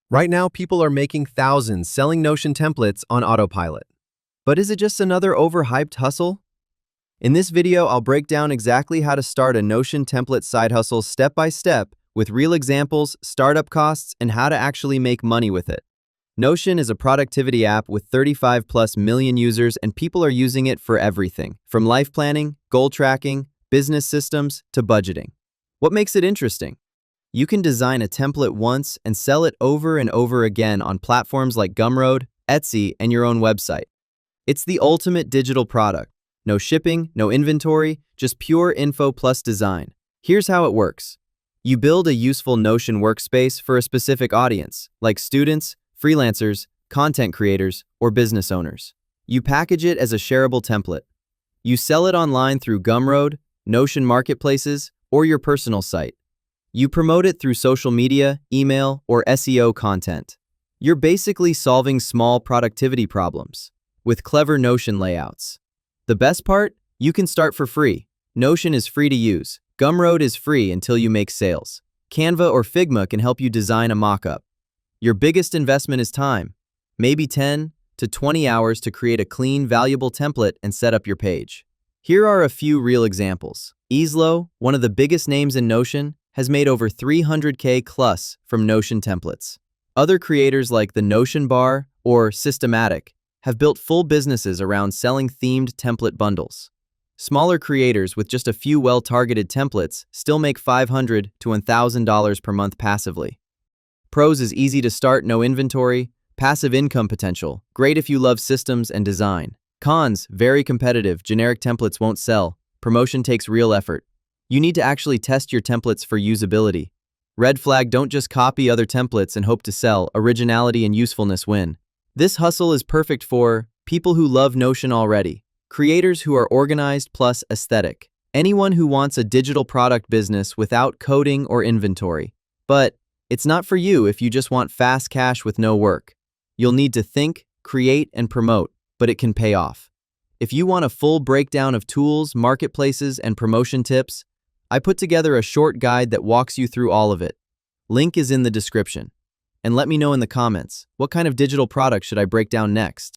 Right now, people are making thousands selling Notion templates on autopilot. But is it just another overhyped hustle? In this video, I'll break down exactly how to start a Notion template side hustle step by step with real examples, startup costs, and how to actually make money with it. Notion is a productivity app with 35+ million users, and people are using it for everything, from life planning, goal tracking, business systems, to budgeting. What makes it interesting? You can design a template once and sell it over and over again on platforms like Gumroad, Etsy, and your own website. It's the ultimate digital product. No shipping, no inventory, just pure info plus design. Here's how it works. You build a useful Notion workspace for a specific audience, like students, freelancers, content creators, or business owners. You package it as a shareable template. You sell it online through Gumroad, Notion marketplaces, or your personal site. You promote it through social media, email, or SEO content. You're basically solving small productivity problems with clever Notion layouts. The best part? You can start for free. Notion is free to use. Gumroad is free until you make sales. Canva or Figma can help you design a mock-up. Your biggest investment is time, maybe 10 to 20 hours to create a clean, valuable template and set up your page. Here are a few real examples. Easlo, one of the biggest names in Notion, has made over 300K plus from Notion templates. Other creators like the Notion Bar or Systematic have built full businesses around selling themed template bundles. Smaller creators with just a few well-targeted templates still make $500 to $1,000 per month passively. Pros is easy to start, no inventory, passive income potential, great if you love systems and design. Cons, very competitive, generic templates won't sell, promotion takes real effort. You need to actually test your templates for usability. Red flag, don't just copy other templates and hope to sell, originality and usefulness win. This hustle is perfect for people who love Notion already, creators who are organized plus aesthetic, anyone who wants a digital product business without coding or inventory. But it's not for you if you just want fast cash with no work. You'll need to think, create, and promote, but it can pay off. If you want a full breakdown of tools, marketplaces, and promotion tips, I put together a short guide that walks you through all of it. Link is in the description. And let me know in the comments, what kind of digital product should I break down next?